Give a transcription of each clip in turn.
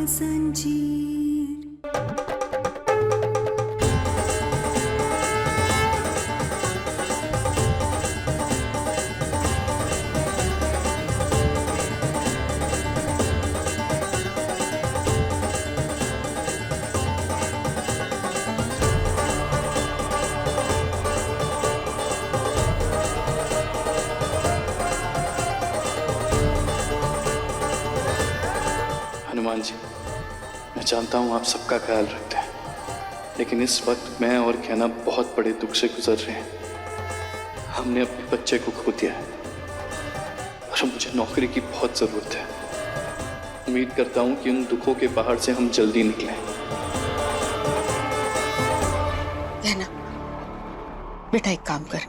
हनुमान जी, मैं जानता हूँ आप सबका ख्याल रखते हैं, लेकिन इस वक्त मैं और कहना बहुत बड़े दुख से गुजर रहे हैं। हमने अपने बच्चे को खो दिया है और मुझे नौकरी की बहुत जरूरत है। उम्मीद करता हूँ कि उन दुखों के पहाड़ से हम जल्दी निकलें। कहना बेटा, एक काम कर,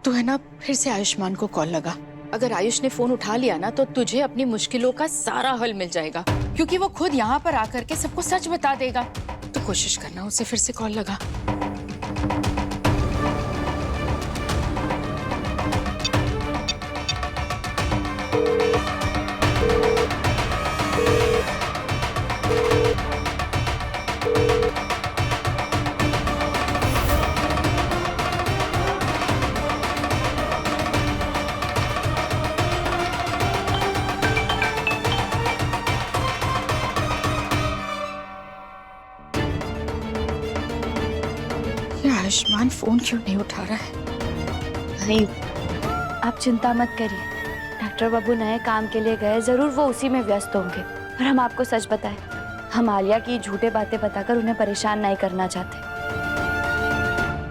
तू है ना फिर से आयुष्मान को कॉल लगा। अगर आयुष ने फोन उठा लिया ना तो तुझे अपनी मुश्किलों का सारा हल मिल जाएगा, क्योंकि वो खुद यहाँ पर आकर के सबको सच बता देगा। तो कोशिश करना उसे फिर से कॉल लगा। आयुष्मान फोन क्यों नहीं उठा रहा है? नहीं, आप चिंता मत करिए। डॉक्टर बाबू नए काम के लिए गए, जरूर वो उसी में व्यस्त होंगे। पर हम आपको सच बताएं, हम आलिया की झूठे बातें बताकर उन्हें परेशान नहीं करना चाहते।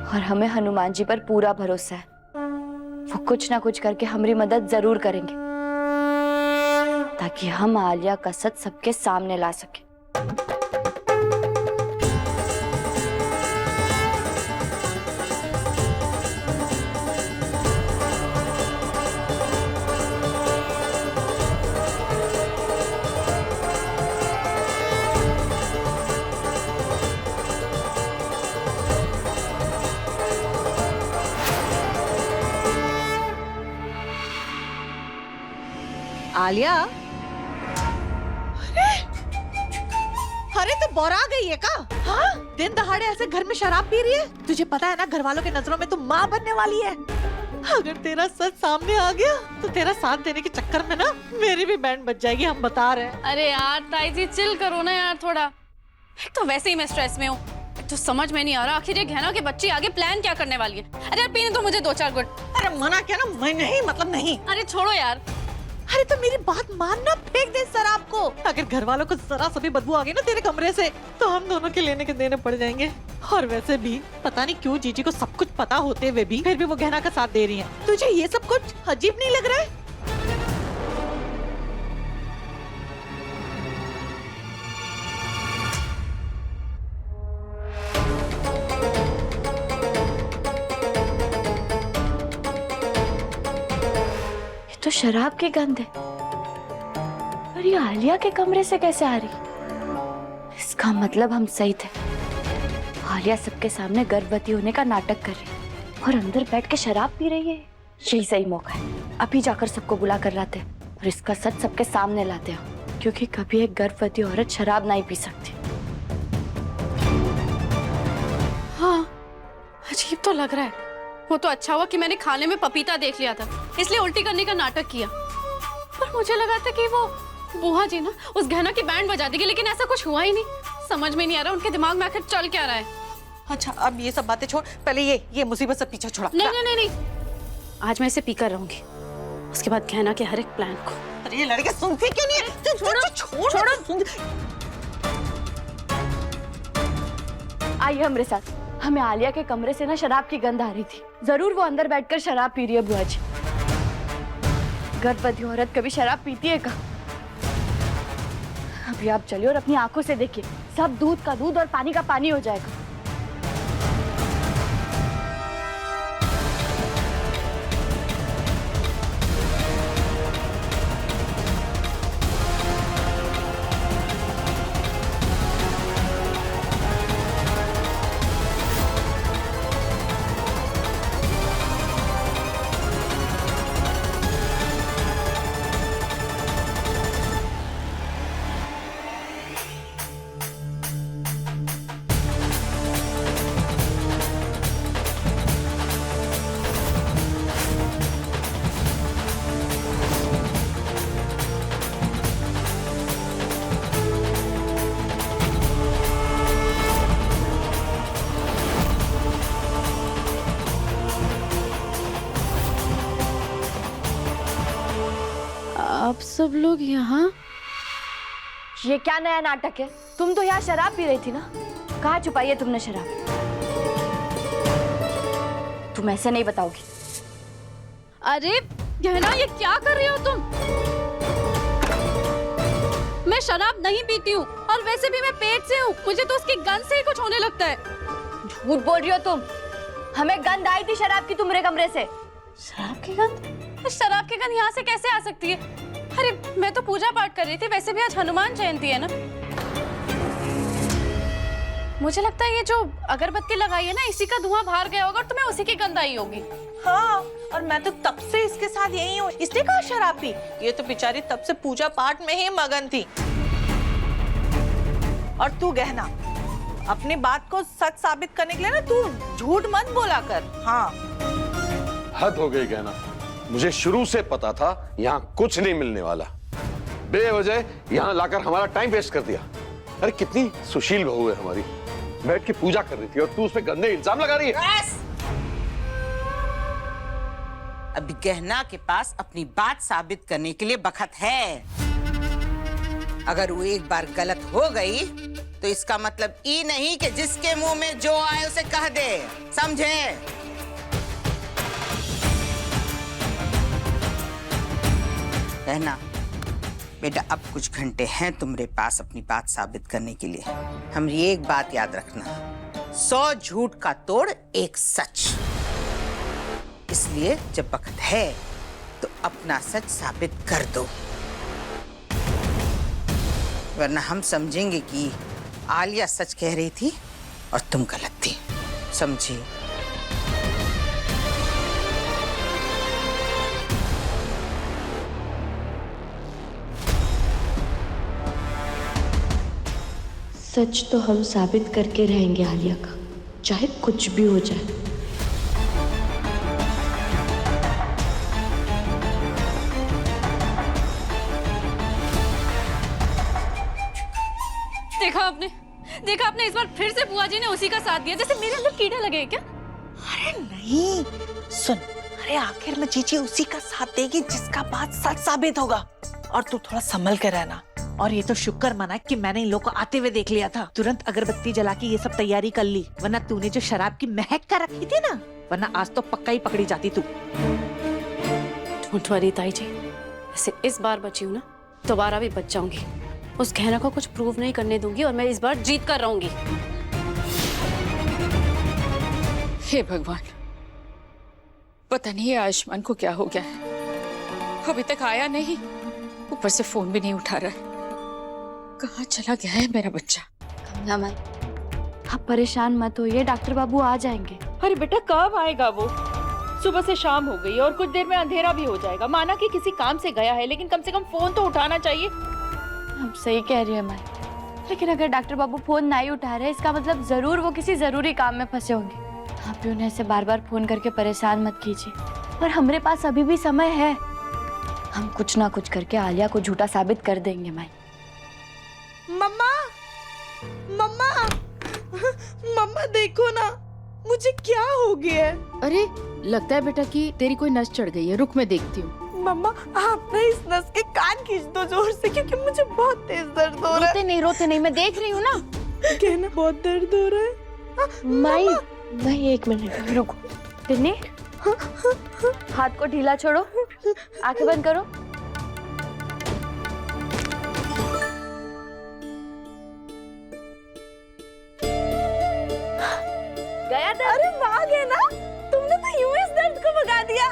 और हमें हनुमान जी पर पूरा भरोसा है, वो कुछ ना कुछ करके हमारी मदद जरूर करेंगे, ताकि हम आलिया का सच सबके सामने ला सके। आलिया, अरे तो बोरा गई है का? हाँ? दिन दहाड़े ऐसे घर में शराब पी रही है? तुझे पता है ना, घर वालों की नजरों में तू माँ बनने वाली है। अगर तेरा सच सामने आ गया तो तेरा साथ देने के चक्कर में ना मेरी भी बैंड बज जाएगी, हम बता रहे हैं। अरे यार ताई जी, चिल करो ना यार थोड़ा। एक तो वैसे ही मैं स्ट्रेस में हूँ, तो समझ में नहीं आ रहा आखिर ये गहना की बच्ची आगे प्लान क्या करने वाली है। अरे यार पीने तो मुझे 2-4 गुट। अरे मना किया ना, मैं नहीं, मतलब नहीं। अरे छोड़ो यार। अरे तो मेरी बात मानना, फेंक दे शराब को। अगर घर वालों को जरा सा भी बदबू आ गई ना तेरे कमरे से, तो हम दोनों के लेने के देने पड़ जाएंगे। और वैसे भी पता नहीं क्यों जीजी को सब कुछ पता होते हुए भी फिर भी वो गहना का साथ दे रही है। तुझे ये सब कुछ अजीब नहीं लग रहा है? तो शराब की गंध है, और ये आलिया के कमरे से कैसे आ रही? इसका मतलब हम सही थे। आलिया सबके सामने गर्भवती होने का नाटक कर रही है और अंदर बैठ के शराब पी रही है। यही सही मौका है, अभी जाकर सबको बुला कर लाते और इसका सच सबके सामने लाते हैं, क्योंकि कभी एक गर्भवती औरत शराब नहीं पी सकती। हाँ, अजीब तो लग रहा है। वो तो अच्छा हुआ कि मैंने खाने में पपीता देख लिया था, इसलिए उल्टी करने का नाटक किया। पर मुझे लगा था कि वो बुआ जी ना उस गहना की बैंड बजा देगी, लेकिन ऐसा कुछ हुआ ही नहीं। समझ में नहीं आ रहा उनके दिमाग में आखिर चल क्या रहा है। अच्छा अब ये सब बातें छोड़, पहले ये मुसीबत से पीछे छोड़ा। नहीं नहीं नहीं नहीं, आज मैं इसे पीकर रहूंगी, उसके बाद गहना के हर एक प्लान को। अरे ये लड़के सुनते क्यों नहीं है? छोड़ो छोड़ो। आइए हमारे साथ। हमें आलिया के कमरे से ना शराब की गंध आ रही थी। जरूर वो अंदर बैठकर शराब पी रही है बुआ जी। गर्भवती औरत कभी शराब पीती है क्या? अभी आप चलिए और अपनी आंखों से देखिए, सब दूध का दूध और पानी का पानी हो जाएगा। सब लोग यहाँ? ये क्या नया नाटक है? तुम तो यहाँ शराब पी रही थी ना? कहाँ छुपाई है तुमने शराब? तुम ऐसे नहीं बताओगी। अरे गहना, ये क्या कर रही हो तुम? मैं शराब नहीं पीती हूँ और वैसे भी मैं पेट से हूँ। मुझे तो उसकी गंध से ही कुछ होने लगता है। झूठ बोल रही हो तुम। हमें गंध आई थी शराब की तुम्हारे कमरे से। शराब की गंध? शराब की गंध यहाँ से कैसे आ सकती है? अरे मैं तो पूजा पाठ कर रही थी। वैसे भी आज हनुमान जयंती है ना। मुझे लगता है ये जो अगरबत्ती लगाई है ना, इसी का धुआं बाहर गया होगा और तुम्हें उसी की गंध आई होगी। हाँ, और मैं तो तब से इसके साथ यही हूँ। इसने कहा शराब पी? ये तो बेचारी तब से पूजा पाठ में ही मगन थी। और तू गहना, अपनी बात को सच साबित करने के लिए ना तू झूठ मत बोला कर। हाँ, हद हो गई गहना। मुझे शुरू से पता था यहाँ कुछ नहीं मिलने वाला। बेवजह यहाँ लाकर हमारा टाइम वेस्ट कर दिया। अरे कितनी सुशील बहू है हमारी, बैठ के पूजा कर रही थी और तू उस पे गंदे इल्जाम लगा रही है। अभी गहना के पास अपनी बात साबित करने के लिए बखत है। अगर वो एक बार गलत हो गई तो इसका मतलब ये नहीं कि जिसके मुंह में जो आए उसे कह दे, समझे? गहना बेटा, अब कुछ घंटे हैं तुम्हारे पास अपनी बात साबित करने के लिए। हमारी एक बात याद रखना, 100 झूठ का तोड़ एक सच। इसलिए जब वक्त है तो अपना सच साबित कर दो, वरना हम समझेंगे कि आलिया सच कह रही थी और तुम गलत थी। समझी? सच तो हम साबित करके रहेंगे आलिया का, चाहे कुछ भी हो जाए। देखा आपने इस बार फिर से बुआ जी ने उसी का साथ दिया, जैसे मेरे अंदर कीड़ा लगे क्या? अरे नहीं, सुन, अरे आखिर में चीची उसी का साथ देगी जिसका बात सच साबित होगा। और तू थोड़ा संभल के रहना। और ये तो शुक्र मना कि मैंने इन लोग को आते हुए देख लिया था। तुरंत अगरबत्ती जला के ये सब तैयारी कर ली, वरना तूने जो शराब की महक का रखी थी ना, वरना आज तो पक्का ही पकड़ी जाती तू। डोंट वरी ताई जी, ऐसे इस बार बची हूँ ना, दोबारा भी बच जाऊंगी। उस गहना को कुछ प्रूव नहीं करने दूंगी और मैं इस बार जीत कर रहूंगी। हे भगवान, पता नहीं ये आयुष्मान को क्या हो गया है। अभी तक आया नहीं, ऊपर से फोन भी नहीं उठा रहा है। कहाँ चला गया है मेरा बच्चा? कमला माई, आप परेशान मत होइए, डॉक्टर बाबू आ जाएंगे। अरे बेटा, कब आएगा वो? सुबह से शाम हो गई और कुछ देर में अंधेरा भी हो जाएगा। माना कि किसी काम से गया है, लेकिन कम से कम फोन तो उठाना चाहिए। आप सही कह रही है माई, लेकिन अगर डॉक्टर बाबू फोन नहीं उठा रहे, इसका मतलब जरूर वो किसी जरूरी काम में फंसे होंगे। आप भी उन्हें ऐसे बार बार फोन करके परेशान मत कीजिए। और हमारे पास अभी भी समय है, हम कुछ ना कुछ करके आलिया को झूठा साबित कर देंगे माई। मम्मा, मम्मा, मम्मा देखो ना, मुझे क्या हो गया है? अरे लगता है बेटा कि तेरी कोई नस चढ़ गई है। रुक मैं देखती हूँ। मम्मा, आप ना इस नस के कान खींच दो जोर से, क्योंकि मुझे बहुत तेज दर्द हो रहा है। रोते नहीं, मैं देख रही हूँ ना। कहना बहुत दर्द हो रहा है। माई, नहीं, एक मिनट रुको। तिन्नी, हाथ को ढीला छोड़ो, आंखें बंद करो। गया दर्द? अरे वाह गहना, तुमने तो यूं इस दर्द को भगा दिया।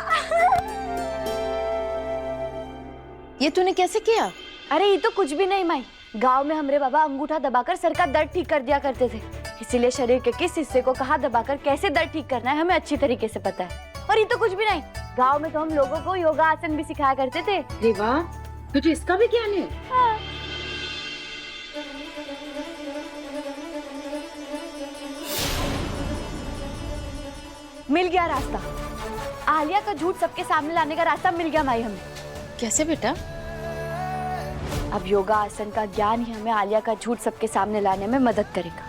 ये तूने कैसे किया? अरे ये तो कुछ भी नहीं माई, गांव में हमारे बाबा अंगूठा दबाकर सर का दर्द ठीक कर दिया करते थे। इसीलिए शरीर के किस हिस्से को कहाँ दबाकर कैसे दर्द ठीक करना है हमें अच्छी तरीके से पता है। और ये तो कुछ भी नहीं, गांव में तो हम लोगों को योगा आसन भी सिखाया करते थे। अरे वाह, तुझे इसका भी ज्ञान है? हाँ। मिल गया रास्ता, आलिया का झूठ सबके सामने लाने का रास्ता मिल गया माई हमें। कैसे बेटा? अब योगा आसन का ज्ञान ही हमें आलिया का झूठ सबके सामने लाने में मदद करेगा।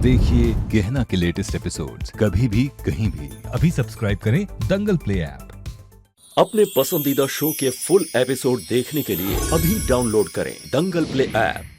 देखिए गहना के लेटेस्ट एपिसोड्स कभी भी कहीं भी। अभी सब्सक्राइब करें दंगल प्ले ऐप। अपने पसंदीदा शो के फुल एपिसोड देखने के लिए अभी डाउनलोड करें दंगल प्ले ऐप।